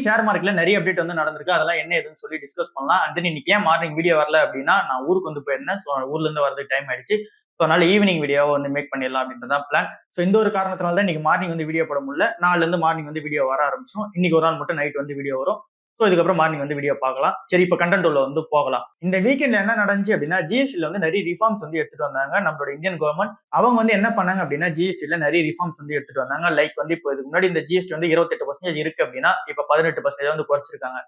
Share மார்க்கெட்ல நிறைய update வந்து நடந்திருக்கு. அதெல்லாம் என்ன ஏதுன்னு சொல்லி டிஸ்கஸ் பண்ணலாம். அண்ட் தென் இன்னைக்கு ஏன் மார்னிங் வீடியோ வரல அப்படின்னா, நான் ஊருக்கு வந்து போயிருந்தேன். ஸோ ஊர்ல இருந்து வரதுக்கு டைம் ஆயிடுச்சு. ஸோ அதனால ஈவினிங் வீடியோவை வந்து மேக் பண்ணிடலாம் அப்படின்றதான் பிளான். ஸோ இந்த ஒரு காரணத்தினால தான் இன்னைக்கு மார்னிங் வந்து வீடியோ போட முடியல. நாளைல இருந்து மார்னிங் வந்து வீடியோ வர ஆரம்பிச்சிடும். இன்னைக்கு ஒரு நாள் மட்டும் நைட் வந்து வீடியோ வரும். ஸோ இதுக்கப்புறம் மார்னிங் வந்து வீடியோ பார்க்கலாம். சரி, இப்போ கண்டென்ட் உள்ள வந்து போகலாம். இந்த வீக்கெண்ட்ல என்ன நடந்துச்சு அப்படின்னா, ஜிஎஸ்டில வந்து நிறைய ரிஃபார்ம்ஸ் வந்து எடுத்துட்டு வந்தாங்க நம்மளோட இந்தியன் கவர்மெண்ட். அவங்க வந்து என்ன பண்ணாங்க அப்படின்னா, ஜிஎஸ்டில நிறைய ரிஃபார்ம்ஸ் வந்து எடுத்துட்டு வந்தாங்க. லைக் வந்து இப்போ இதுக்கு முன்னாடி இந்த ஜிஎஸ்டி வந்து 28% இருக்கு அப்படின்னா, இப்போ 18% வந்து குறைச்சிருக்காங்க.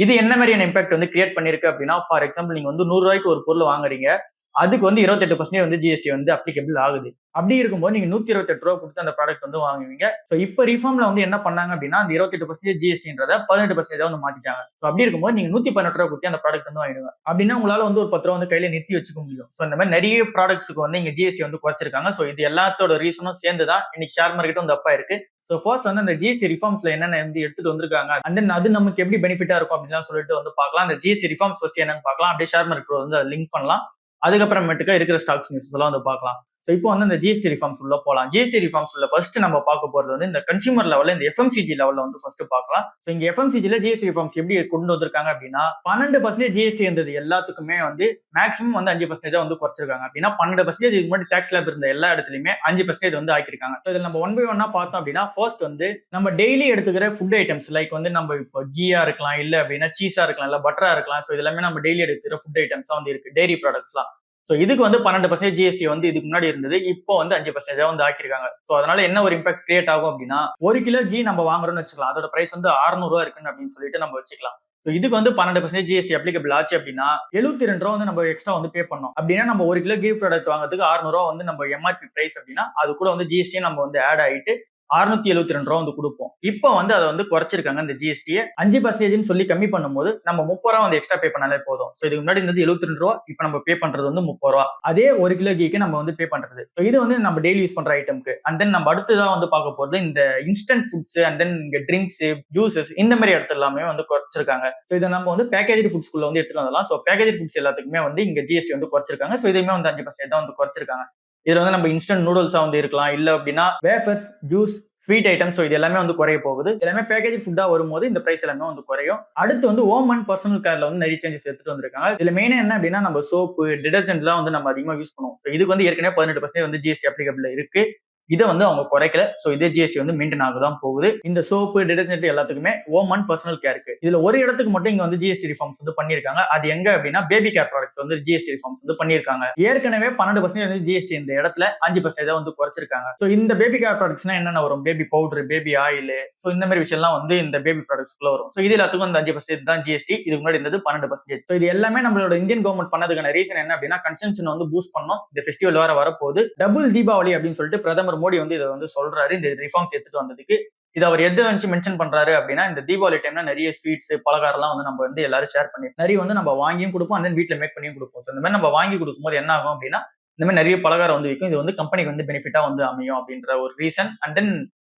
இது என்ன மாதிரியான இம்பாக்ட் வந்து கிரியேட் பண்ணிருக்கு அப்படின்னா, ஃபார் எக்ஸாம்பிள் நீங்க வந்து 100 ரூபாய்க்கு ஒரு பொருள் வாங்குறீங்க. அதுக்கு வந்து 28% வந்து ஜிஎஸ்டி வந்து அப்ளிகபிள் ஆகுது. அப்படி இருக்கும்போது நீங்க 128 ரூபா கொடுத்து அந்த ப்ராடக்ட் வந்து வாங்குவீங்க. ஸோ இப்போ ரிஃபார்ம்ல வந்து என்ன பண்ணாங்க அப்படின்னா, அந்த 28% ஜிஎஸ்டின்றத 18% வந்து மாத்திட்டாங்க. ஸோ அப்படி இருக்கும்போது நீங்க 118 ரூபா கொடுத்து அந்த ப்ராடக்ட் வந்து வாங்கிடுங்க. அப்படின்னா உங்களால வந்து ஒரு 10 ரூபா வந்து கையில நிறுத்தி வச்சுக்க முடியும். ஸோ இந்த மாதிரி நிறைய ப்ராடக்ட்ஸ்க்கு வந்து இங்க ஜிஎஸ்டி வந்து குறைச்சிருக்காங்க. ஸோ இது எல்லாத்தோட ரீசனும் சேர்ந்து தான் இன்னைக்கு ஷேர் மார்க்கெட் வந்து அப்பா இருக்கு. ஸோ ஃபர்ஸ்ட் வந்து அந்த ஜிஎஸ்டி ரிஃபார்ம்ஸ்ல என்னென்ன வந்து எடுத்துட்டு வந்திருக்காங்க, அண்ட் தென் அது நமக்கு எப்படி பெனிஃபிட்டா இருக்கும் அப்படின்னு சொல்லிட்டு வந்து பார்க்கலாம். அந்த ஜிஎஸ்டி ரிஃபார்ம்ஸ் ஃபர்ஸ்ட் என்னன்னு பார்க்கலாம். அப்படியே ஷேர் மார்க்கெட் வந்து லிங்க் பண்ணலாம். அதுக்கப்புறமேட்டுக்கா இருக்கிற ஸ்டாக்ஸ் நியூஸ் எல்லாம் வந்து பார்க்கலாம். ஸோ இப்போ வந்து இந்த ஜிஎஸ்டி ரிஃபார்ம்ஸ் உள்ள போகலாம். ஜிஎஸ்டி ரிஃபார்ம்ஸ் உள்ள ஃபர்ஸ்ட் நம்ம பார்க்க போறது வந்து இந்த கன்சூமர் லெவல்ல, இந்த எஃப்எம்சிஜி லெவல்ல வந்து ஃபர்ஸ்ட் பார்க்கலாம். ஸோ இங்க எஃப்எம்சிஜில ஜிஎஸ்டி ரிஃபார்ம்ஸ் எப்படி கொண்டு வந்திருக்காங்க அப்படின்னா, 12% ஜிஎஸ்டி இருந்தது எல்லாத்துக்குமே வந்து மேக்ஸிமம் வந்து 5% வந்து குறைச்சிருக்காங்க. அப்படின்னா 12% இதுக்கு முன்னாடி டாக்ஸ் ஸ்லாப் இருந்த எல்லா இடத்துலயுமே 5% வந்து ஆக்கிருக்காங்க. ஸோ இதில் நம்ம ஒன் பை ஒன்னா பார்த்தோம் அப்படின்னா, ஃபர்ஸ்ட் வந்து நம்ம டெய்லி எடுத்துக்கிற ஃபுட் ஐட்டம்ஸ் லைக் வந்து நம்ம இப்போ கீயா இருக்கலாம், இல்ல அப்படின்னா சீஸா இருக்கலாம், இல்ல பட்டரா இருக்கலாம். ஸோ இது எல்லாமே நம்ம டெய்லி எடுத்துக்கிற ஃபுட் ஐட்டம்ஸ் வந்து இருக்கு, டெய்ரி ப்ராடக்ட்ஸ்லாம். ஸோ இதுக்கு வந்து 12% ஜிஎஸ்டி வந்து இதுக்கு முன்னாடி இருந்தது. இப்போ வந்து 5% வந்து ஆக்கிருக்காங்க. ஸோ அதனால என்ன ஒரு இம்பாக்ட் கிரியேட் ஆகும் அப்படின்னா, 1 கிலோ கீ நம்ம வாங்குறோம்னு வச்சுக்கலாம். அதோட பிரைஸ் வந்து 600 ரூபா இருக்குன்னு அப்படின்னு சொல்லிட்டு நம்ம வச்சுக்கலாம். ஸோ இதுக்கு வந்து 12% ஜிஎஸ்டி அப்ளிகபிள் ஆச்சு அப்படின்னா 72 ரூபா வந்து நம்ம எக்ஸ்ட்ரா வந்து பே பண்ணோம். அப்படின்னா நம்ம 1 கிலோ கீ ப்ராடக்ட் வாங்குறதுக்கு 600 ரூபா வந்து நம்ம எம்ஆர்பி பிரைஸ் அப்படின்னா அது கூட வந்து ஜிஎஸ்டி நம்ம வந்து ஆட் ஆயிட்டு 672 ரூபா வந்து கொடுப்போம். இப்போ வந்து அதை வந்து குறைச்சிருக்காங்க. இந்த ஜிஎஸ்டியை 5% சொல்லி கம்மி பண்ணும்போது நம்ம 30 ரூபா வந்து எக்ஸ்ட்ரா பே பண்ணாலே போதும். ஸோ இதுக்கு முன்னாடி இருந்தது 72 ரூபா, இப்போ நம்ம பே பண்றது வந்து 30 ரூபா. அதே 1 கிலோ கீக்கு நம்ம வந்து பே பண்றது. ஸோ இது வந்து நம்ம டெய்லி யூஸ் பண்ற ஐட்டம்க்கு. அண்ட் தென் நம்ம அடுத்ததான் வந்து பார்க்க போறது இந்த இன்ஸ்டன்ட் ஃபுட்ஸ், அண்ட் தென் இங்க ட்ரிங்க்ஸ், ஜூசஸ் இந்த மாதிரி இடத்துல எல்லாமே வந்து குறைச்சிருக்காங்க. ஸோ இதை நம்ம வந்து பேக்கேஜ் ஃபுட்ஸ்குள்ள வந்து எடுத்துட்டு வரலாம். ஸோ பேக்கேஜ் ஃபுட்ஸ் எல்லாத்துக்குமே வந்து இங்க ஜிஎஸ்டி வந்து குறைச்சிருக்காங்க. ஸோ இதுவுமே வந்து 5% தான் வந்து குறைச்சிருக்காங்க. இதுல வந்து நம்ம இன்ஸ்டன்ட் நூடுல்ஸா வந்து இருக்கலாம், இல்ல அப்படின்னா wafers, juice, sweet items. So இது எல்லாமே வந்து குறைய போகுது. எல்லாமே பேக்கேஜ் ஃபுட்டா வரும்போது இந்த பிரைஸ் எல்லாமே வந்து குறையும். அடுத்து வந்து ஹோம் அண்ட் பர்சனல் கேர்ல வந்து நிறைய சேஞ்சஸ் எடுத்துட்டு வந்திருக்காங்க. இதுல மெயினா என்ன அப்படின்னா, நம்ம சோப்பு, டிடர்ஜென்ட்லாம் வந்து நம்ம அதிகமா யூஸ் பண்ணுவோம். இதுக்கு வந்து ஏற்கனவே 18% வந்து ஜிஎஸ்டி அப்ளிகபிள் இருக்கு. இதை வந்து அவங்க குறைக்கல. ஸோ இதே ஜிஎஸ்டி வந்து மெயின்டைன் ஆகதான் போகுது. இந்த சோப்பு, டிடர்ஜென்ட் எல்லாத்துக்குமே ஹோம் அண்ட் பர்சனல் கேருக்கு. இதுல ஒரு இடத்துக்கு மட்டும் இங்க வந்து ஜிஎஸ்டி ரிஃபார்ம்ஸ் வந்து பண்ணிருக்காங்க. அது எங்க அப்படின்னா, பேபி கேர் ப்ராடக்ட்ஸ் வந்து ஜிஎஸ்டி ரிஃபார்ம்ஸ் வந்து பண்ணிருக்காங்க. ஏற்கனவே 12% வந்து ஜிஎஸ்டி இந்த இடத்துல 5% வந்து குறைச்சிருக்காங்க. ஸோ இந்த பேபி கேர் ப்ராடக்ட்ஸ்னா என்னென்ன வரும்? Baby powder, baby oil, so இந்த மாதிரி விஷயம்லாம் வந்து இந்த பேபி ப்ராடக்ட்ஸ்க்குள்ள வரும். ஸோ இது எல்லாத்துக்கும் அந்த 5% தான் ஜிஎஸ்டி. இதுக்கு முன்னாடி இருந்தது 12%. ஸோ இது எல்லாமே நம்மளோட இந்தியன் கவர்மெண்ட் பண்ணதுக்கான ரீசன் என்ன அப்படின்னா, கன்சம்ஷன் வந்து பூஸ்ட் பண்ணணும். இந்த ஃபெஸ்டிவல் வேற வரப்போகுது. டபுள் தீபாவளி அப்படின்னு சொல்லிட்டு பிரதமர் மோடி வந்து இதை வந்து சொல்றாரு. இந்த ரிஃபார்ம்ஸ் எடுத்துட்டு வந்ததுக்கு இது அவர் எதை வச்சு மென்ஷன் பண்றாரு அப்படின்னா, இந்த தீபாவளி டைம்ல நிறைய ஸ்வீட்ஸ், பலகாரம்லாம் வந்து நம்ம வந்து எல்லாரும் ஷேர் பண்ணி நிறைய வந்து நம்ம வாங்கியும் கொடுப்போம், அந்த வீட்டுல மேக் பண்ணியும் கொடுப்போம். இந்த மாதிரி நம்ம வாங்கி கொடுக்கும்போது என்ன ஆகும் அப்படின்னா, இந்த மாதிரி நிறைய பலகாரம் வந்து விற்கும். இது வந்து கம்பெனிக்கு வந்து பெனிஃபிட்டா வந்து அமையும் அப்படின்ற ஒரு ரீசன். அண்ட் தென்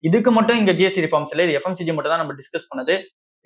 இதுக்கு மட்டும் இங்க ஜிஎஸ்டி ரிஃபார்ம்ஸ் இல்லை, இது எஃப்எம்சிஜி மட்டும் தான் நம்ம டிஸ்கஸ் பண்ணது.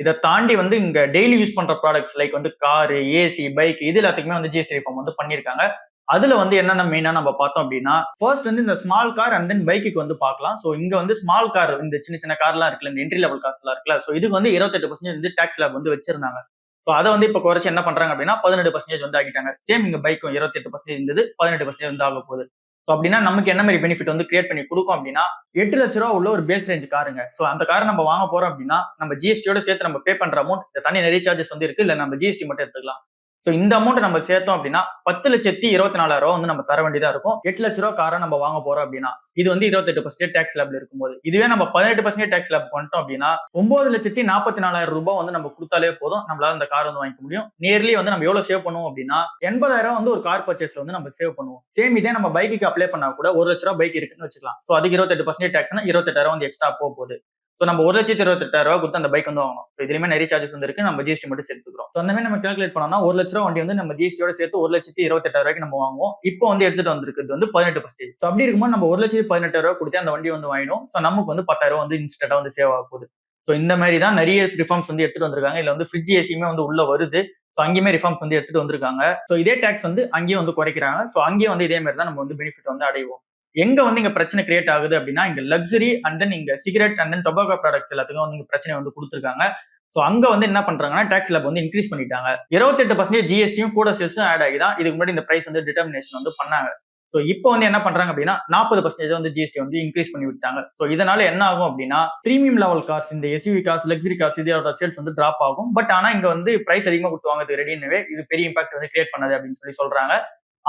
இதை தாண்டி வந்து இங்க டெய்லி யூஸ் பண்ற ப்ராடக்ட்ஸ் லைக் வந்து காரு, ஏசி, பைக் இது எல்லாத்துக்குமே வந்து ஜிஎஸ்டி ரிஃபார்ம் வந்து பண்ணிருக்காங்க. அதுல வந்து என்னென்ன மெயினா நம்ம பார்த்தோம் அப்படின்னா, ஃபர்ஸ்ட் வந்து இந்த small car and then bike வந்து பார்க்கலாம். ஸோ இங்க வந்து ஸ்மால் கார், இந்த சின்ன சின்ன கார்லாம் இருக்குல்ல, இந்த என்ட்ரி லெவல் கார்ஸ் எல்லாம் இருக்குல்ல, ஸோ இதுக்கு வந்து 28% வந்து டாக்ஸ் ஸ்லாப் வந்து வச்சிருந்தாங்க. ஸோ அதை வந்து இப்போ குறைச்சு என்ன பண்றாங்க அப்படின்னா 18% வந்து ஆகிட்டாங்க. சேம் இங்க பைக்கும் 28% இருந்தது, 18% வந்து ஆக போகுது. ஸோ அப்படின்னா நமக்கு என்ன மாதிரி பெனிஃபிட் வந்து கிரியேட் பண்ணி கொடுக்கும் அப்படின்னா, 8 லட்ச ரூபா உள்ள ஒரு பேஸ் ரேஞ்ச் காருங்க. ஸோ அந்த காரை நம்ம வாங்க போறோம் அப்படின்னா, நம்ம ஜிஎஸ்டியோட சேர்த்து நம்ம பே பண்ற அமௌண்ட் தனி நிறைய சார்ஜஸ் வந்து இருக்கு, இல்ல நம்ம ஜிஎஸ்டி மட்டும் எடுத்துக்கலாம். ஸோ இந்த அமௌண்ட் நம்ம சேர்த்தோம் அப்படின்னா 10,24,000 வந்து நம்ம தர வேண்டியதா இருக்கும். 8 லட்ச ரூபா காரை நம்ம வாங்க போறோம் அப்படின்னா, இது வந்து 28% டாக்ஸ் ஸ்லாப்ல இருக்கும்போது, இதுவே நம்ம 18% டாக்ஸ் ஸ்லாப் பண்ணிட்டோம் அப்படின்னா 9,44,000 ரூபாய் வந்து நம்ம கொடுத்தாலே போதும், நம்மளால அந்த கார் வந்து வாங்கிக்க முடியும். நியர்லி வந்து நம்ம எவ்வளவு சேவ் பண்ணுவோம் அப்படின்னா 80,000 வந்து ஒரு கார் பர்ச்சேஸ்ல வந்து நம்ம சேவ் பண்ணுவோம். சேம் இதே நம்ம பைக்கு அப்ளை பண்ணா கூட 1 லட்ச ரூபாய் பைக் இருக்குன்னு வச்சுக்கலாம். ஸோ அதுக்கு 28% டாக்ஸ்னா 28,000 வந்து எக்ஸ்ட்ரா போகுது. ஸோ நம்ம 1,28,000 கொடுத்து அந்த பைக் வந்து வாங்கணும். ஸோ இதுலயுமே நிறைய சார்ஜஸ் வந்து இருக்கு, நம்ம ஜிஎஸ்டி மட்டும் சேர்த்துக்கிறோம். ஸோ அந்த மாதிரி நம்ம கால்குலேட் பண்ணோம்னா 1 லட்ச ரூபா வண்டி வந்து நம்ம ஜிஎஸ்டியோட சேர்த்து 1,28,000 நம்ம வாங்குவோம். இப்போ வந்து எடுத்துட்டு வந்திருக்கிறது வந்து 18%. ஸோ அப்படி இருக்கும்போது நம்ம 1,18,000 கொடுத்து அந்த வண்டி வந்து வாங்கிடும். ஸோ நமக்கு வந்து 10,000 வந்து இன்ஸ்டன்டா வந்து சேவ் ஆக போகுது. ஸோ இந்த மாதிரி தான் நிறைய ரிஃபார்ம்ஸ் வந்து எடுத்துட்டு வந்திருக்காங்க. இதுல வந்து ஃப்ரிட்ஜ், ஏசியுமே வந்து உள்ள வருது. ஸோ அங்கேயுமே ரிஃபார்ம்ஸ் வந்து எடுத்துட்டு வந்திருக்காங்க. ஸோ இதே டாக்ஸ் வந்து அங்கேயும் வந்து குறைக்கிறாங்க. ஸோ அங்கேயும் வந்து இதே மாதிரி தான் நம்ம வந்து பெனிஃபிட் வந்து அடைவோம். எங்க வந்து இங்க பிரச்சனை கிரியேட் ஆகுது அப்படின்னா, இங்க லக்ஸரி அண்ட் தென் இங்க cigarette and then tobacco products எல்லாத்துக்கும் வந்து பிரச்சனை வந்து கொடுத்துருக்காங்க. ஸோ அங்க வந்து என்ன பண்றாங்கன்னா டாக்ஸ் ஸ்லாப் வந்து இன்க்ரீஸ் பண்ணிட்டாங்க. 28% ஜிஎஸ்டியும் கூட செஸ்ஸும் ஆட் ஆகி தான் இதுக்கு முன்னாடி இந்த பிரைஸ் வந்து டிட்டர்மினேஷன் வந்து பண்ணாங்க. ஸோ இப்போ வந்து என்ன பண்றாங்க அப்படின்னா 40% வந்து ஜிஎஸ்டி வந்து இன்க்ரீஸ் பண்ணி விட்டாங்க. ஸோ இதனால என்ன ஆகும் அப்படின்னா பிரீமியம் லெவல் கார்ஸ், இந்த எஸ்யூவி கார்ஸ், லக்ஸரி கார்ஸ் இதோட சேல்ஸ் வந்து டிராப் ஆகும். பட் ஆனா இங்க வந்து பிரைஸ் அதிகமா கொடுத்து வாங்குறது ரெடினவே இது பெரிய இம்பாக்ட் வந்து கிரியேட் பண்ணாது அப்படின்னு சொல்றாங்க.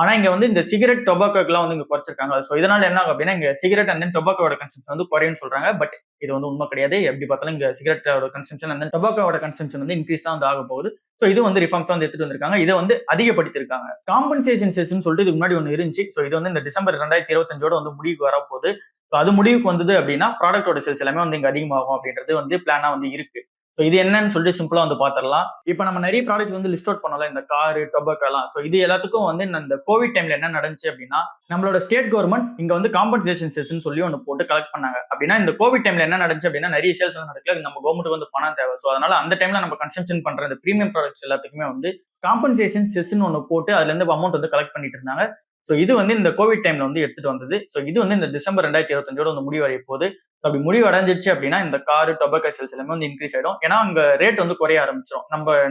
ஆனா இங்க வந்து இந்த சிகரெட் டொபாக்கோக்கெல்லாம் வந்து இங்க குறைச்சிருக்காங்க. ஸோ இதனால என்ன ஆகும் அப்படின்னா இங்க சிகரெட் அண்ட் தென் டொபாக்கோட கன்சம்ஷன் வந்து குறையும்னு சொல்றாங்க. பட் இது வந்து உண்மை கிடையாது. எப்படி பார்த்தாலும் இங்க சிகரெட்டோட கன்சம்ஷன் அண்ட் தென் டொபாக்கோட கன்சம்ஷன் வந்து இன்க்ரீஸ் தான் வந்து ஆக போகுது. ஸோ இது வந்து ரிஃபார்ம்ஸ் வந்து எடுத்துட்டு வந்திருக்காங்க. இதை வந்து அதிகப்படுத்திருக்காங்க. காம்பன்சேஷன் செஸ்ன்னு சொல்லிட்டு இதுக்கு முன்னாடி ஒன்று இருந்துச்சு. ஸோ இது வந்து இந்த டிசம்பர் 2025 வந்து முடிவுக்கு வரப்போகுது. ஸோ அது முடிவுக்கு வந்தது அப்படின்னா ப்ராடக்டோட சேல்ஸ் எல்லாமே வந்து இங்க அதிகமாகும் அப்படின்றது வந்து பிளானா வந்து இருக்கு. ஸோ இது என்னன்னு சொல்லிட்டு சிம்பிளா வந்து பாத்திரலாம். இப்போ நம்ம நிறைய ப்ராடக்ட் வந்து லிஸ்ட் அவுட் பண்ணலாம், இந்த காரு, டொபாக்கோ எல்லாம். ஸோ இது எல்லாத்துக்கும் வந்து இந்த கோவிட் டைம்ல என்ன நடந்துச்சு அப்படின்னா நம்மளோட ஸ்டேட் கவர்மெண்ட் இங்க வந்து காம்பன்சேஷன் செஸ்ன்னு சொல்லி ஒன்று போட்டு கலெக்ட் பண்ணாங்க. அப்படின்னா இந்த கோவிட் டைம்ல என்ன நடந்துச்சு அப்படின்னா நிறைய சேல்ஸ் வந்து நடக்கல. நம்ம கவர்மெண்ட் வந்து பணம் தேவை. ஸோ அதனால அந்த டைம்ல நம்ம கன்சம்ஷன் பண்ற இந்த பிரீமியம் ப்ராடக்ட்ஸ் எல்லாத்துக்குமே வந்து காம்பன்சேஷன் செஸ்ன்னு ஒன்று போட்டு அதுல இருந்து அமௌண்ட் வந்து கலெக்ட் பண்ணிட்டு இருந்தாங்க. ஸோ இது வந்து இந்த கோவிட் டைம்ல வந்து எடுத்துட்டு வந்தது. ஸோ இது வந்து இந்த டிசம்பர் 2025 வந்து முடிவடைய போகுது. அப்படி முடிவு அடைஞ்சிச்சு அப்படின்னா இந்த காரு, டொபாக்கோ சேல்ஸ் எல்லாமே வந்து இன்க்ரீஸ் ஆயிடும். ஏன்னா அங்க ரேட் வந்து குறைய ஆரம்பிச்சிடும்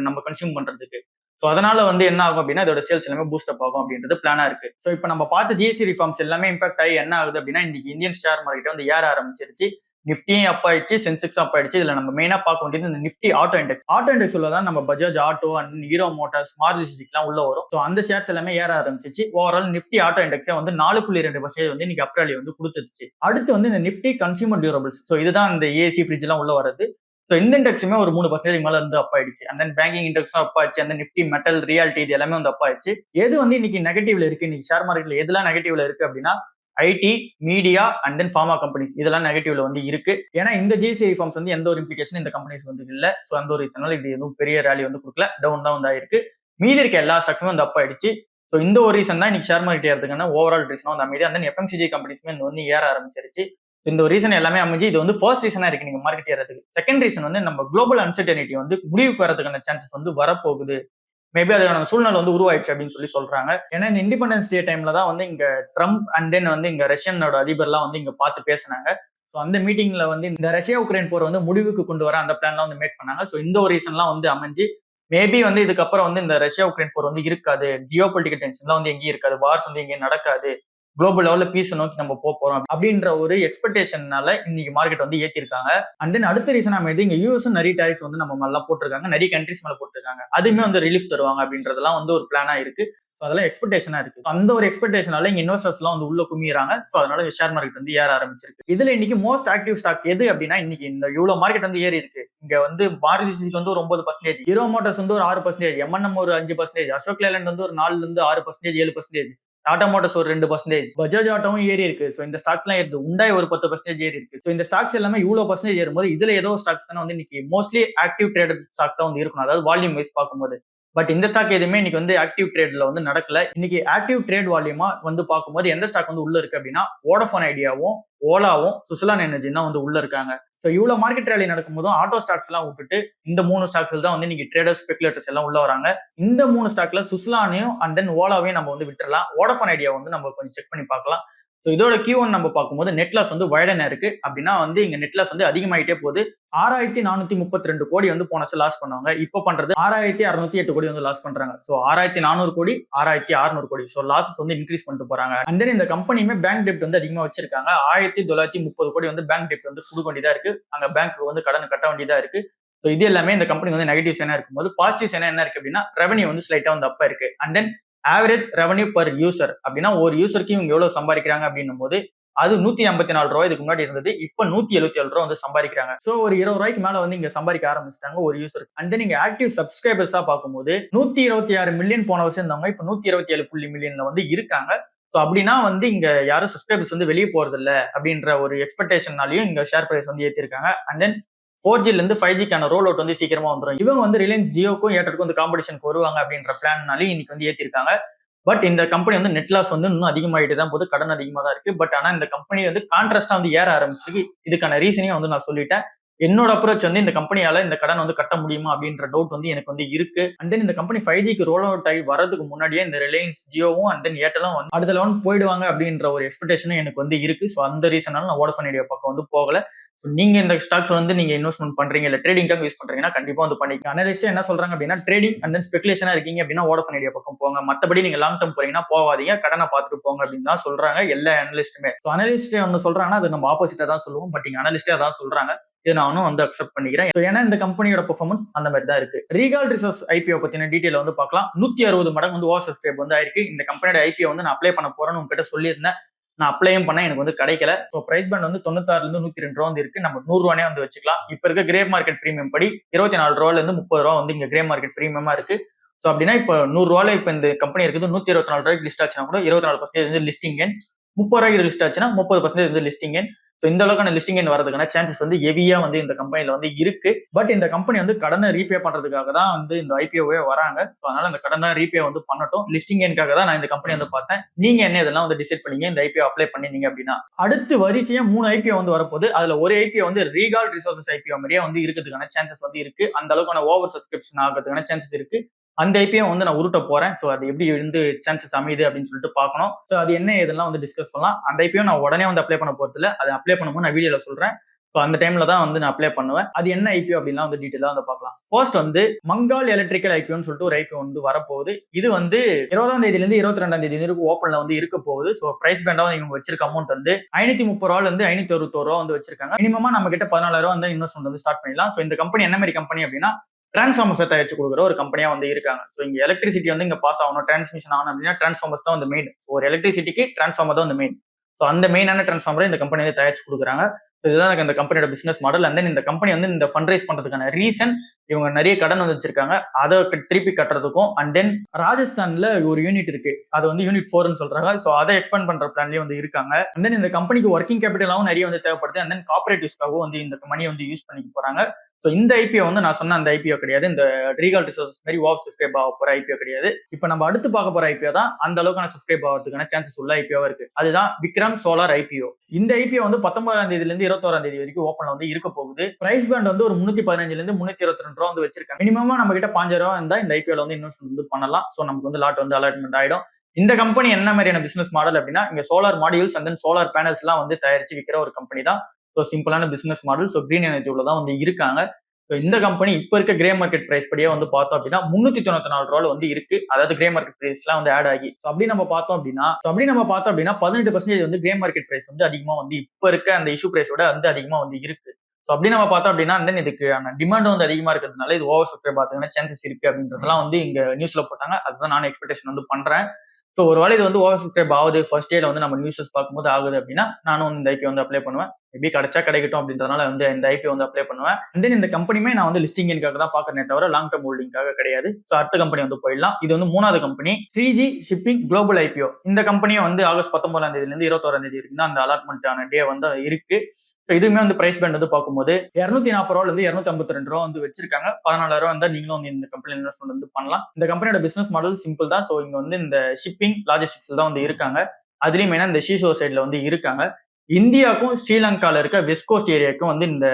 நம்ம கன்சியூம் பண்றதுக்கு. ஸோ அதனால வந்து என்ன ஆகும் அப்படின்னா இதோட சேல்ஸ் எல்லாமே பூஸ்ட் அப் ஆகும் அப்படின்றது பிளானா இருக்கு. ஸோ இப்போ நம்ம பார்த்த ஜிஎஸ்டி ரிஃபார்ம்ஸ் எல்லாமே இம்பாக்ட் ஆகி என்ன ஆகுது அப்படின்னா இன்னைக்கு இந்தியன் ஷேர் மார்க்கெட் வந்து ஏற ஆரம்பிச்சிருச்சு. நிஃப்டியும் அப் ஆயிடுச்சு, சென்செக்ஸ் அப் ஆயிடுச்சு. இதுல நம்ம மெயினா பார்க்க வேண்டியது இந்த Nifty auto index. Auto index தான் நம்ம Bajaj auto and Hero Motors, Maruti சுசுகிலாம் உள்ள வரும். ஸோ அந்த ஷேர்ஸ் எல்லாமே ஏற ஆரம்பிச்சிச்சு. ஓவரால் நிஃப்டி ஆட்டோ இண்டெக்ஸே வந்து 4.2% வந்து இன்னைக்கு அப்ராலி வந்து கொடுத்துருச்சு. அடுத்து வந்து இந்த நிஃப்டி கன்சியூமர் டியூரபிள்ஸ். ஸோ இதுதான் இந்த ஏசி ஃப்ரிட்ஜ் எல்லாம் உள்ள வருது. ஸோ இந்த இண்டெக்ஸுமே ஒரு 3% மேல வந்து அப் ஆயிடுச்சு. அந்த பேங்கிங் இண்டெக்ஸும் அப் ஆயிடுச்சு. அந்த நிஃப்டி மெட்டல், ரியாலிட்டி இது எல்லாமே வந்து அப் ஆயிடுச்சு. எது வந்து இன்னைக்கு நெகட்டிவ்ல இருக்கு, இன்னைக்கு ஷேர் மார்க்கெட்ல எதெல்லாம் நெகட்டிவ்ல இருக்கு அப்படின்னா IT, media and then pharma companies இதெல்லாம் நெகட்டிவ்ல வந்து இருக்கு. ஏன்னா இந்த ஜிஎஸ்டி ரிஃபார்ம்ஸ் வந்து எந்த ஒரு இம்ப்ளிகேஷன் இந்த கம்பெனிஸ் வந்து இல்ல. ஸோ அந்த ஒரு ரீசனால இது எதுவும் பெரிய ரேலி வந்து கொடுக்கல, டவுன் தான் வந்து ஆயிருக்கு. மீதி இருக்க எல்லா ஸ்டாக்ஸுமே வந்து அப் ஆயிடுச்சு. ஸோ இந்த ஒரு ரீசன் தான் இன்னைக்கு ஷேர் மார்க்கெட் ஏறதுக்கான ஓவரால் ரீசன் வந்து அமைதி. அந்த எஃப்எம்சிஜி கம்பெனிஸ்மே வந்து ஏற ஆரம்பிச்சிருச்சு. இந்த ஒரு ரீசன் எல்லாமே அமைஞ்சு இது வந்து ஃபர்ஸ்ட் ரீசனா இருக்கு நீங்க மார்க்கெட் ஏறதுக்கு. செகண்ட் ரீசன் வந்து நம்ம குளோபல் அன்சர்டனிட்டி வந்து முடிவுக்கு வரதுக்கான சான்சஸ் வந்து வரப்போகுது. மேபி அதுக்கான சூழ்நிலை வந்து உருவாயிடுச்சு அப்படின்னு சொல்லி சொல்றாங்க. ஏன்னா இந்த இண்டிபெண்டன்ஸ் டே டைம்ல தான் வந்து இங்க ட்ரம்ப் அண்ட் தென் வந்து இங்க ரஷ்யனோட அதிபர்லாம் வந்து இங்க பார்த்து பேசினாங்க. ஸோ அந்த மீட்டிங்ல வந்து இந்த ரஷ்யா உக்ரைன் போர் வந்து முடிவுக்கு கொண்டு வர அந்த பிளான்லாம் வந்து மேக் பண்ணாங்க. ஸோ இந்த ஒரு ரீசன்லாம் வந்து அமைஞ்சு மேபி வந்து இதுக்கப்புறம் வந்து இந்த ரஷ்யா உக்ரைன் போர் வந்து இருக்காது, ஜியோ பொலிட்டிக்கல் டென்ஷன்லாம் வந்து எங்கேயும் இருக்காது, வார்ஸ் வந்து எங்கேயும் நடக்காது, குளோபல் லெவல்ல பீஸ் நோக்கி நம்ம போறோம் அப்படின்ற ஒரு எக்ஸ்பெக்டேஷனால இன்னைக்கு மார்க்கெட் வந்து ஏற்றிருக்காங்க. அண்ட் தென் அடுத்த ரீசன் அமைது இங்க யூஎஸும் நிறைய டேரிஃப் வந்து நம்ம மேல போட்டிருக்காங்க, நிறைய கண்ட்ரிஸ் மேல போட்டிருக்காங்க. அதுவுமே வந்து ரிலீஃப் தருவாங்க அப்படின்றதெல்லாம் வந்து ஒரு பிளானா இருக்கு. அதெல்லாம் எக்ஸ்பெக்டேஷனா இருக்கு. அந்த ஒரு எக்ஸ்பெக்டேஷனால இங்க இன்வெஸ்டர்ஸ் எல்லாம் வந்து உள்ள குமியறாங்க. ஸோ அதனால ஷேர் மார்க்கெட் வந்து ஏற ஆரம்பிச்சிருக்கு. இதுல இன்னைக்கு மோஸ்ட் ஆக்டிவ் ஸ்டாக் எது அப்படின்னா இன்னைக்கு இந்த இவ்வளவு மார்க்கெட் வந்து ஏறி இருக்கு. இங்க வந்து மாருதி சுசுகி வந்து ஒரு 9%, ஹீரோ மோட்டார்ஸ் வந்து ஒரு 6%, எம்என்எம் ஒரு 5%, அசோக் லேலண்ட் வந்து ஒரு 4% 6%, 7%, டாடா மோட்டர்ஸ் ஒரு 2%, பஜாஜ் ஆட்டோவும் ஏறி இருக்கு. ஸோ இந்த ஸ்டாக்ஸ் எல்லாம் ஏறுது. உண்டாய் ஒரு 10% ஏறி இருக்கு. ஸோ இந்த ஸ்டாக்ஸ் எல்லாமே இவ்வளவு பர்சன்டேஜ் ஏறும்போது இதுல ஏதோ ஸ்டாக்ஸ் வந்து இன்னைக்கு மோஸ்ட்லி ஆக்டிவ் ட்ரேடட் ஸ்டாக்ஸா வந்து இருக்கணும், அதாவது வால்யூம் வைஸ் பார்க்கும்போது. பட் இந்த ஸ்டாக் எதுவுமே இன்னைக்கு வந்து ஆக்டிவ் ட்ரேட்ல வந்து நடக்கல. இன்னைக்கு ஆக்டிவ் ட்ரேட் வால்யூமா வந்து பார்க்கும்போது எந்த ஸ்டாக் வந்து உள்ள இருக்கு அப்படின்னா வோடஃபோன் ஐடியாவும், ஓலாவும், சுசலான் எனர்ஜி தான் வந்து உள்ள இருக்காங்க. ஸோ இவ்வளவு மார்க்கெட் ரேலி நடக்கும்போதும் ஆட்டோ ஸ்டாக்ஸ் எல்லாம் விட்டுட்டு இந்த 3 ஸ்டாக்ஸ் தான் வந்து இன்னைக்கு ட்ரேடர்ஸ், ஸ்பெகுலேட்டர்ஸ் எல்லாம் உள்ள வராங்க. இந்த 3 ஸ்டாக்ல சுசலானையும் அண்ட் தென் ஓலாவையும் நம்ம வந்து விட்டுறலாம். வோடஃபோன் ஐடியா வந்து நம்ம கொஞ்சம் செக் பண்ணி பார்க்கலாம். ஸோ இதோட Q1 நம்ம பார்க்கும்போது நெட் லாஸ் வந்து வைடனா இருக்கு. அப்படின்னா வந்து இங்க நெட் லாஸ் வந்து அதிகமாயிட்டே போகுது. 6432 கோடி வந்து போன வருஷம் லாஸ் பண்ணுவாங்க. இப்போ பண்றது 6608 கோடி வந்து லாஸ் பண்றாங்க. ஸோ 6400 கோடி, 6600 கோடி. ஸோ லாசஸ் வந்து இன்க்ரீஸ் பண்ணிட்டு போறாங்க. அண்ட் தென் இந்த கம்பெனியுமே பேங்க் டெப்ட் வந்து அதிகமா வச்சிருக்காங்க. 1930 கோடி வந்து பேங்க் டெப்ட் வந்து கொடுக்க வேண்டியதா இருக்கு. அங்க பேங்க் வந்து கடன் கட்ட வேண்டியதா இருக்கு. ஸோ இது எல்லாமே இந்த கம்பெனி வந்து நெகட்டிவ் சைனா இருக்கும்போது பாசிட்டிவ் சைனா என்ன இருக்கு அப்படின்னா ரெவன்யூ வந்து ஸ்லைட்டா வந்து அப்பா இருக்கு. And then average revenue per user அப்படின்னா ஒரு யூசருக்கு இவங்க எவ்வளவு சம்பாதிக்கிறாங்க அப்படின்னும் போது அது 154 ரூபாய் இதுக்கு முன்னாடி இருந்தது. இப்ப 177 ரூபாய் வந்து சம்பாதிக்கிறாங்க. சோ ஒரு 20 ரூபாய்க்கு மேல வந்து இங்க சம்பாதிக்க ஆரம்பிச்சிட்டாங்க ஒரு யூசருக்கு. அண்ட் தென் நீங்க ஆக்டிவ் சப்ஸ்கிரைபர்ஸா பார்க்கும்போது 126 மில்லியன் போன வருஷம் இருந்தவங்க இப்ப 127 மில்லியன்ல வந்து இருக்காங்க. ஸோ அப்படின்னா வந்து இங்க யாரும் சப்ஸ்கிரைபர்ஸ் வந்து வெளியே போறது இல்ல அப்படின்ற ஒரு எக்ஸ்பெக்டேஷனாலையும் இங்க ஷேர் பிரைஸ் வந்து ஏற்றிருக்காங்க. அண்ட் தென் 4G இருந்து 5Gக்கான ரோல் அவுட் வந்து சீக்கிரமா வந்துடும். இவங்க வந்து ரிலையன்ஸ் ஜியோக்கும் ஏர்டெலுக்கும் வந்து காம்படிஷனுக்கு வருவாங்க அப்படின்ற பிளான்னாலே இன்னைக்கு வந்து ஏற்றிருக்காங்க. பட் இந்த கம்பெனி வந்து நெட் லாஸ் வந்து இன்னும் அதிகமாயிட்டு தான் போது, கடன் அதிகமா தான் இருக்கு. பட் ஆனா இந்த கம்பெனி வந்து கான்ட்ராஸ்டா வந்து ஏற ஆரம்பிச்சிருக்கு. இதுக்கான ரீசனையும் வந்து நான் சொல்லிட்டேன். என்னோட அப்ரோச் வந்து இந்த கம்பெனியால இந்த கடன் வந்து கட்ட முடியுமா அப்படின்ற டவுட் வந்து எனக்கு வந்து இருக்கு. அண்ட் தென் இந்த கம்பெனி 5Gக்கு ரோல் அவுட் ஆகி வரதுக்கு முன்னாடியே இந்த ரிலையன்ஸ் ஜியோவும் அண்ட் தென் ஏர்டெலும் வந்து அடுத்த லெவல் போயிடுவாங்க அப்படின்ற ஒரு எக்ஸ்பெக்டேஷனும் எனக்கு வந்து இருக்கு. ஸோ அந்த ரீசனால நான் வோடஃபோன் ஐடியா பக்கம் வந்து போகல. நீங்க இந்த ஸ்டாக்ஸ் வந்து நீங்க இன்வெஸ்ட்மெண்ட் பண்றீங்க இல்ல ட்ரேடிங்காக யூஸ் பண்றீங்கன்னா கண்டிப்பா வந்து பண்ணிக்கலாம். அனலிஸ்ட் என்ன சொல்றாங்க அப்படின்னா ட்ரேடிங் அண்ட் தென் ஸ்பெகுலேஷனா இருக்கீங்க அப்படின்னா வோடஃபோன் ஐடியா பக்கம் போங்க. மத்தபடி நீங்க லாங் டர்ம் போறீங்கன்னா போவாதீங்க, கடனை பார்த்துட்டு போங்க அப்படின்னு தான் சொல்றாங்க எல்லா அனலிஸ்ட்டுமே. ஸோ அனலிஸ்ட் ஒன்று சொல்றாங்கன்னா அது நம்ம ஆப்போசிட்டா தான் சொல்லுவோம். பட் இங்க அனலிஸ்டே அதான் சொல்றாங்க. இதை நானும் வந்து அக்செப்ட் பண்ணிக்கிறேன். ஏன்னா இந்த கம்பெனியோட பெர்ஃபார்மன்ஸ் அந்த மாதிரி தான் இருக்கு. ரீகால் ரிசர்வ் ஐபிஓ பத்தின டீடைல் வந்து பார்க்கலாம். 160 மடங்கு வந்து ஓவர் சப்ஸ்கிரைப் வந்து ஆயிருக்கு. இந்த கம்பெனியோட ஐபிஓ வந்து நான் அப்ளை பண்ண போறேன்னு உங்ககிட்ட சொல்லியிருந்தேன். நான் அப்ளையும் பண்ண எனக்கு வந்து கிடைக்கல. ஸோ பிரைஸ் பேண்ட் வந்து 96 இருந்து 102 ரூபா வந்து இருக்கு. நம்ம 100 ரூபானே வந்து வச்சுக்கலாம். இப்ப இருக்க கிரே மார்க்கெட் பிரீமியம் படி 24 ரூபாயில இருந்து 30 ரூபா வந்து இங்க கிரே மார்க்கெட் பிரீமியமா இருக்கு. ஸோ அப்படின்னா இப்ப 100 ரூபாயில இப்ப இந்த கம்பெனி இருக்குது 124 ரூபாய்க்கு லிஸ்ட் ஆச்சுன்னா கூட 24% வந்து லிஸ்டிங் கேன், 30 ரூபாய்க்கு லிஸ்ட் ஆச்சுன்னா 30% வந்து லிஸ்டிங் கேன். ஸோ இந்த அளவுக்கான லிஸ்டிங் கேன் வரதுக்கான சான்சஸ் வந்து ஹெவியா வந்து இந்த கம்பெனில வந்து இருக்கு. பட் இந்த கம்பெனி வந்து கடனை ரீபே பண்றதுக்காக தான் வந்து இந்த ஐபிஓவே வராங்க. ஸோ அதனால இந்த கடனை ரீபே வந்து பண்ணட்டும். லிஸ்டிங் கேனுக்காக தான் நான் இந்த கம்பெனி வந்து பார்த்தேன். நீங்க என்ன இதெல்லாம் வந்து டிசைட் பண்ணீங்க இந்த ஐபிஓ அப்ளை பண்ணீங்க அப்படின்னா? அடுத்து வரிசையா 3 ஐபிஓ வந்து வரப்போகுது. அதுல ஒரு ஐபிஓ வந்து ரீகால் ரிசோர்சஸ் ஐபிஓ மாதிரியே வந்து இருக்கிறதுக்கான சான்சஸ் வந்து இருக்கு. அந்த அளவுக்கான ஓவர் சப்ஸ்கிரிப்ஷன் ஆகிறதுக்கான சான்சஸ் இருக்கு. அந்த ஐபிஓ வந்து நான் உருட்ட போறேன். ஸோ அது எப்படி வந்து சான்சஸ் அமையுது அப்படின்னு சொல்லிட்டு பார்க்கணும். ஸோ அது என்ன இதெல்லாம் வந்து டிஸ்கஸ் பண்ணலாம். அந்த ஐபிஓ நான் உடனே வந்து அப்ளை பண்ண போறது இல்லை. அதை அப்ளை பண்ணும்போது நான் வீடியோல சொல்றேன். ஸோ அந்த டைம்ல தான் வந்து நான் அப்ளை பண்ணுவேன். அது என்ன ஐபிஓ அப்படின்னா வந்து டீட்டெயிலாக வந்து பார்க்கலாம். ஃபர்ஸ்ட் வந்து மங்கால் எலக்ட்ரிக்கல் ஐபிஓன்னு சொல்லிட்டு ஒரு ஐபிஓ வந்து வரப்போகுது. இது வந்து 20ஆம் தேதியிலிருந்து 22ஆம் தேதி வரைக்கும் ஓப்பன்ல வந்து இருக்க போகுது. ஸோ பிரைஸ் பேண்டா இவங்க வச்சிருக்க அமௌண்ட் வந்து 530 ரூபாயில இருந்து 561 ரூபா வந்து வச்சிருக்காங்க. மினிமமா நம்ம கிட்ட 14,000 ரூபா வந்து இன்வெஸ்ட்மெண்ட் வந்து ஸ்டார்ட் பண்ணிடலாம். ஸோ இந்த கம்பெனி என்ன மாதிரி கம்பெனி அப்படின்னா டிரான்ஸ்ஃபார்மர்ஸை தயாரிச்சு கொடுக்குற ஒரு கம்பெனியா வந்து இருக்காங்க. ஸோ இங்க எலக்ட்ரிசிட்டி வந்து இங்க பாஸ் ஆகணும், டிரான்ஸ்மிஷன் ஆகணும் அப்படின்னா டிரான்ஸ்ஃபார்மர்ஸ் தான் வந்து மெயின். ஒரு எலக்ட்ரிசிட்டிக்கு டிரான்ஸ்ஃபார்மர் தான் வந்து மெயின். ஸோ அந்த மெயினான டிரான்ஸ்ஃபார்மரை இந்த கம்பெனி வந்து தயாரிச்சு கொடுக்குறாங்க. இதுதான் எனக்கு இந்த கம்பெனியோட பிசினஸ் மாடல். அண்ட் தென் இந்த கம்பெனி வந்து இந்த ஃபண்ட் ரைஸ் பண்றதுக்கான ரீசன் இவங்க நிறைய கடன் வந்து வச்சிருக்காங்க. அதை திருப்பி கட்டுறதுக்கும் அண்ட் தென் ராஜஸ்தான்ல ஒரு யூனிட் இருக்கு. அது வந்து யூனிட் 4ன்னு சொல்றாங்க. ஸோ அதை எக்ஸ்பேண்ட் பண்ற பிளான்லயே வந்து இருக்காங்க. அண்ட் தென் இந்த கம்பெனிக்கு ஒர்க்கிங் கேபிட்டலாவும் நிறைய வந்து தேவைப்படுது. அண்ட் தென் கார்பரேட்டிவ்ஸ்க்காகவும் வந்து இந்த மணியை வந்து யூஸ் பண்ணிக்க போறாங்க. ஸோ இந்த ஐபிஓ வந்து நான் சொன்ன அந்த ஐபிஓ கிடையாது. இந்த ரீகால் ரிசோர்சஸ் மாதிரி ஓவர் சப்ஸ்கிரைப் ஆக போற ஐபிஓ கிடையாது. இப்போ நம்ம அடுத்து பார்க்க போற ஐபிஓ தான் அந்த அளவுக்கான சப்ஸ்கிரைப் ஆகிறதுக்கான சான்சஸ் உள்ள ஐபிஓ இருக்கு. அதுதான் விக்ரம் சோலார் ஐபிஓ. இந்த ஐபிஓ வந்து 19ஆம் தேதியில இருந்து 21ஆம் தேதி வரைக்கும் ஓப்பன்ல வந்து இருக்க போகுது. பிரைஸ் பேண்ட் வந்து ஒரு 315 இருந்து 322 ரூபா வந்து வச்சிருக்காங்க. மினிமமா நம்ம கிட்ட 5,000 ரூபா இருந்தா இந்த ஐபிஓல வந்து இன்வெஸ்ட் வந்து பண்ணலாம். ஸோ நமக்கு வந்து லாட் வந்து அலாட்மெண்ட் ஆயிடும். இந்த கம்பெனி என்ன மாதிரியான பிசினஸ் மாடல் அப்படின்னா இங்க solar modules and then solar panels எல்லாம் வந்து தயாரிச்சு விற்கிற ஒரு கம்பெனி தான். ஸோ சிம்பிளான business model. So green energy உள்ள தான் வந்து இருக்காங்க. இந்த கம்பெனி இப்ப இருக்க கிரே மார்க்கெட் பிரைஸ் படியே வந்து பார்த்தோம் அப்படின்னா 394 ரூபாய் வந்து இருக்கு. அதாவது கிரே மார்க்கெட் பிரைஸ் எல்லாம் வந்து ஆட் ஆகி அப்படி நம்ம பார்த்தோம் அப்படின்னா 18% வந்து கிரே மார்க்கெட் பிரைஸ் வந்து அதிகமா வந்து இப்ப இருக்க அந்த இஷ்யூ பிரைஸோட வந்து அதிகமா வந்து இருக்கு. அப்படி நம்ம பார்த்தோம் அப்படின்னா தென் இதுக்கான டிமாண்ட் வந்து அதிகமா இருக்கிறதுனால இது ஓவர் சப்ஸ்கிரைப் ஆகிறதுக்கான சான்சஸ் இருக்கு அப்படின்றதெல்லாம் வந்து இங்க நியூஸ்ல போட்டாங்க. அதுதான் நான் எக்ஸ்பெக்டேஷன் வந்து பண்றேன். ஸோ ஒரு வேலை இது வந்து ஓவர் சப்ஸ்கிரைப் ஆகுது ஃபர்ஸ்ட் டேல வந்து நம்ம நியூஸஸ் பார்க்கும்போது ஆகுது அப்படின்னா நானும் இந்த ஐபிஓ வந்து அப்ளை பண்ணுவேன். மேபி கிடைச்சா கிடைக்கட்டும் அப்படின்றதுனால வந்து இந்த ஐபிஓ வந்து அப்ளை பண்ணுவேன். அண்ட் தென் இந்த கம்பெனியுமே நான் வந்து லிஸ்டிங் கேனுக்காக தான் பார்க்கறேனே தவிர லாங் டர்ம் ஹோல்டிங்காக கிடையாது. ஸோ அடுத்த கம்பெனி வந்து போயிடலாம். இது வந்து 3வது company 3G shipping global IPO. இந்த கம்பெனியை வந்து ஆகஸ்ட் 19ஆம் தேதியிலிருந்து 21ஆம் தேதி வரைக்கும் தான் அந்த அலாட்மெண்ட் ஆன டே வந்து இருக்கு. இதுவுமே வந்து பிரைஸ் பேண்ட் வந்து பார்க்கும்போது 240 ரூபாயில இருந்து 252 ரூபா வந்து வச்சிருக்காங்க. 14,000 ரூபா இருந்தா நீங்களும் வந்து இந்த கம்பெனி இன்வெஸ்ட்மெண்ட் வந்து பண்ணலாம். இந்த கம்பெனியோட பிசினஸ் மாடல் சிம்பிள் தான். ஸோ இங்க வந்து இந்த ஷிப்பிங் லாஜிஸ்டிக்ஸ்ல தான் வந்து இருக்காங்க. அதுலயும் மெயினா இந்த ஷீஷோ சைட்ல வந்து இருக்காங்க. இந்தியாவுக்கும் ஸ்ரீலங்கால இருக்க வெஸ்ட் கோஸ்ட் ஏரியாவுக்கும் வந்து இந்த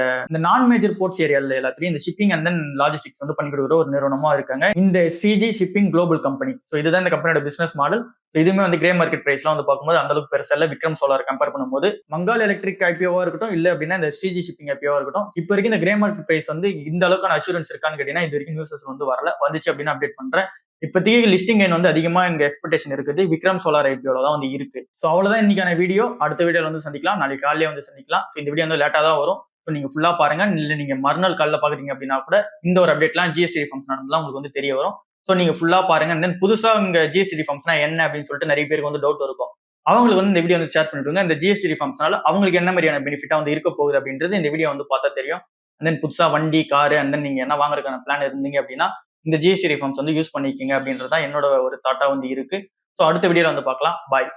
நான் மேஜர் போர்ட்ஸ் ஏரியால எல்லாத்தையும் இந்த ஷிப்பிங் அண்ட் தென் லாஜிஸ்டிக்ஸ் வந்து பண்ணி கொடுக்குற ஒரு நிறுவனமா இருக்காங்க இந்த 3G shipping global company. So இதுதான் இந்த கம்பெனியோட பிசினஸ் மாடல். இதுவுமே வந்து கிரே மார்க்கெட் பிரைஸ்லாம் வந்து பார்க்கும்போது அந்த அளவுக்கு பெருசா இல்ல. விக்ரம் சோலார் கம்பேர் பண்ணும்போது மங்கால் எலக்ட்ரிக் ஐபிஓவா இருக்கட்டும் இல்ல அப்படின்னா இந்த 3G ஷிப்பிங் ஐபிஓவா இருக்கட்டும் இப்ப வரைக்கும் இந்த கிரே மார்க்கெட் பிரைஸ் வந்து இந்த அளவுக்கான அஷூரன்ஸ் இருக்கான்னு கேட்டீங்கன்னா இது வரைக்கும் நியூஸஸ் வந்து வரல. வந்துச்சு அப்படின்னு அப்டேட் பண்றேன். இப்போதைக்கு லிஸ்டிங் கைன் வந்து அதிகமா இங்க எக்ஸ்பெக்டேஷன் இருக்குது. விக்ரம் சோலார் ஐபிஓல தான் வந்து இருக்கு. ஸோ அவ்வளவுதான் இன்னைக்கான வீடியோ. அடுத்த வீடியோல வந்து சந்திக்கலாம். நாளைக்கு காலையிலே வந்து சந்திக்கலாம். ஸோ இந்த வீடியோ வந்து லேட்டா தான் வரும். ஸோ நீங்க ஃபுல்லா பாருங்க. இல்ல நீங்க மறுநாள் காலைல பாக்குறீங்க அப்படின்னா கூட இந்த ஒரு அப்டேட்லாம் ஜிஎஸ்டி ரிஃபார்ம்ஸ் நடந்ததுலாம் உங்களுக்கு வந்து தெரிய வரும். ஸோ நீங்க ஃபுல்லா பாருங்க. தென் புதுசா இங்க ஜிஎஸ்டி ரிஃபார்ம்ஸ்னா என்ன அப்படின்னு சொல்லிட்டு நிறைய பேருக்கு வந்து டவுட் இருக்கும். அவங்களுக்கு வந்து இந்த வீடியோ வந்து ஷேர் பண்ணிட்டு இந்த ஜிஎஸ்டி ரிஃபார்ம்ஸ்னால அவங்களுக்கு என்ன மாதிரியான பெனிஃபிட்டா வந்து இருக்க போகுது அப்படின்றது இந்த வீடியோ வந்து பார்த்தா தெரியும். அண்ட் தென் புதுசா வண்டி காரு அண்ட் தென் நீங்க என்ன வாங்குறதுக்கான பிளான் இருந்தீங்க அப்படின்னா இந்த ஜிஎஸ்டி ரிஃபார்ம்ஸ் வந்து யூஸ் பண்ணிக்கிங்க அப்படின்றதா என்னோட ஒரு தாட்டா வந்து இருக்கு. ஸோ அடுத்த வீடியோல வந்து பார்க்கலாம். பாய்.